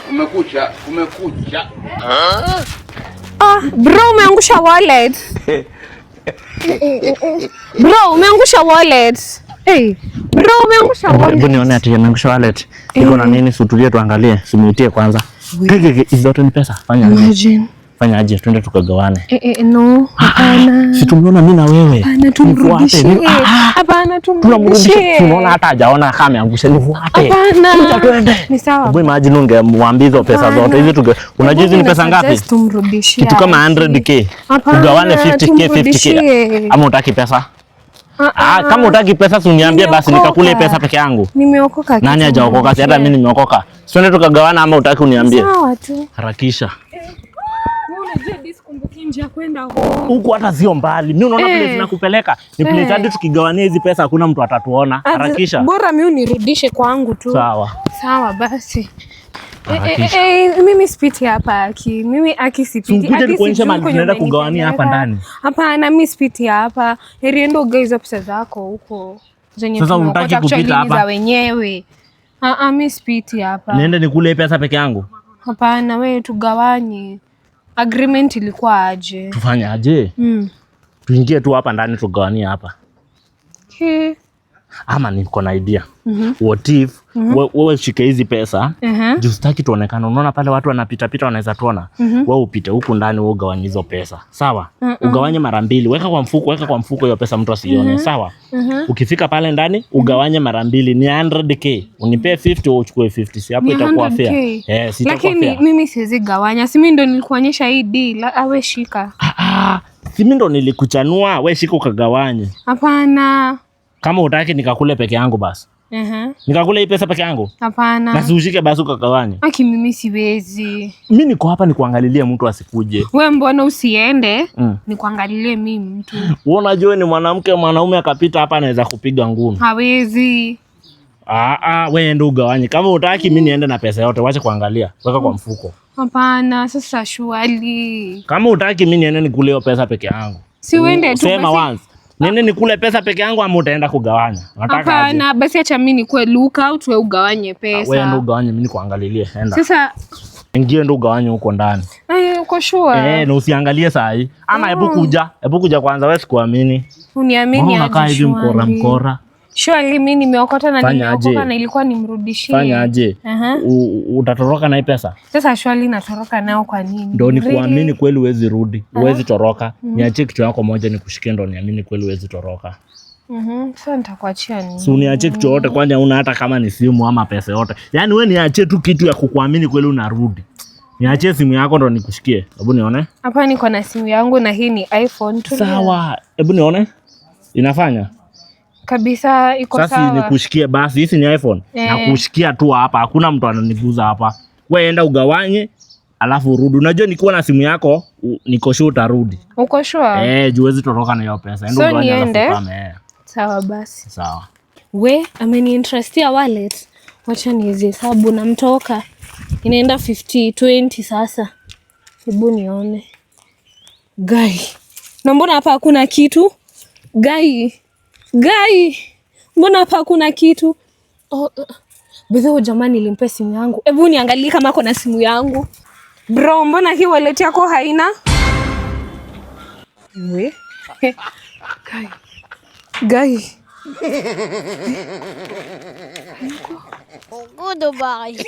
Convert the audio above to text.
Kumekucha. Bro, umeangusha wallet. Bro, umeangusha wallet. Hey, bro, umeangusha wallet. Hebu nione ati umeangusha wallet. Iko na nini? Sutulie tuangalie. Simuitie kwanza. Hizi zote ni pesa. Fanya aje twende tukagawane. No, hapana. Si tumeona mimi na wewe. Hapana, tumrudishie. Hapana, tumrudishie. Tunaona hata hajaona kama ameangusha nifuate. Hapana. Twende. Ni sawa. Hebu imagine ungemwambia hizo pesa zote. Hizi unajua hizi ni pesa ngapi? Kitu kama 100k. Tugawane 50k 50k. Ama utaki pesa? Kama utaki pesa uniambie basi nikakule pesa peke yangu. Nimeokoka. Nani hajaokoka? Hata mimi nimeokoka. Twende tukagawana ama utaki uniambie? Sawa tu. Harakisha. Kwenda huko hata sio mbali. Mimi unaona place zinakupeleka. Ni place hadi tukigawania hizi pesa hakuna mtu atatuona. Harakisha. Bora mimi unirudishe kwangu tu. Sawa basi. Mimi sipiti hapa aki. Mimi aki sipiti. Aki kuonyesha mali tunaenda kugawania hapa ndani. Hapana, mimi sipiti hapa. Heriendo gaiza pesa zako huko. Zenye sasa unataka kupita hapa za wenyewe. Mimi sipiti hapa. Niende nikule pesa peke yangu? Hapana, wewe tugawanye. Agreement ilikuwa aje? Tufanye aje? Tuingie tu hapa ndani tugawanie hapa. Ama niko na idea. What if wewe shike hizi pesa, juu sitaki tuonekane. Unaona pale watu wanapita wanaweza tuona. Wewe upite huku ndani wewe ugawanye hizo pesa. Sawa? Ugawanye mara mbili. Weka kwa mfuko hiyo pesa mtu asione. Sawa? Ukifika pale ndani ugawanye mara mbili ni 100k. Unipe 50 au uchukue 50. Si hapo itakuwa fair. Sitakuwa fair. Lakini mimi siwezi gawanya. Si mimi ndo nilikuonyesha hii deal. Awe shika. Si mimi ndo nilikuchanua. Wewe shika ukagawanye. Hapana. Kama utaki nikakule peke yangu basi. Nikakule hii pesa peke yangu? Hapana. Na ushike basi ukagawanye. Aki mimi siwezi. Mimi niko hapa nikuangalilie mtu asikuje. Wewe mbona usiende? Nikuangalilie mimi mtu. Wewe unajua ni mwanaume akapita hapa anaweza kupiga ngumi. Hawezi. Wewe ndio ugawanye. Kama utaki mimi niende na pesa yote, wacha kuangalia. Weka kwa mfuko. Hapana, sasa shwali. Kama utaki mimi niende nikule hiyo pesa peke yangu. Si uende tu. Sema once. Nene nikule pesa peke yangu ama utaenda kugawanya? Hapana, basi acha mimi nikue lookout wewe ugawanye pesa. Wewe ndio ugawanye mimi nikuangalilie. Enda. Sasa ingie ndio ugawanye huko ndani. Uko sure? Na usiangalie saa hii. Ama hebu kuja kwanza, wewe sikuamini. Uniamini aje? Unakaa hivi mkora. Surely mimi nimeokota na nimeokoka na ilikuwa nimrudishie. Fanya aje? Utatoroka na hii pesa? Sasa surely natoroka nao kwa nini? Ndio nikuamini kweli huwezi rudi. Huwezi toroka. Niachie kitu yako moja nikushikie ndio niamini kweli huwezi toroka. Sasa nitakuachia nini? Si uniachie kitu yote kwani una hata kama ni simu ama pesa yote. Yaani wewe niachie tu kitu ya kukuamini kweli unarudi. Niachie simu yako ndo nikushikie. Hebu nione. Hapa niko na simu yangu na hii ni iPhone tu. Sawa. Hebu nione. Inafanya? Kabisa iko sawa. Sasa nikushikie basi, hizi ni iPhone. Na kushikia tu hapa, hakuna mtu ananiguza hapa. Wewe enda ugawanye, alafu urudi. Unajua nikiwa na simu yako, niko sure utarudi. Uko sure? Juwezi toroka na hiyo pesa. Enda ugawanye alafu kama Sawa basi. Sawa. We, ameniinterestia wallet. Wacha nihesabu na mtoka. Inaenda 50-20 sasa. Hebu nione. Gai. Na mbona hapa hakuna kitu? Gai, mbona hapa hakuna kitu? Bedho jamani nilimpe simu yangu. Hebu niangalie kama kuna simu yangu. Bro, mbona hii wallet yako haina? We. Gai. Goodbye.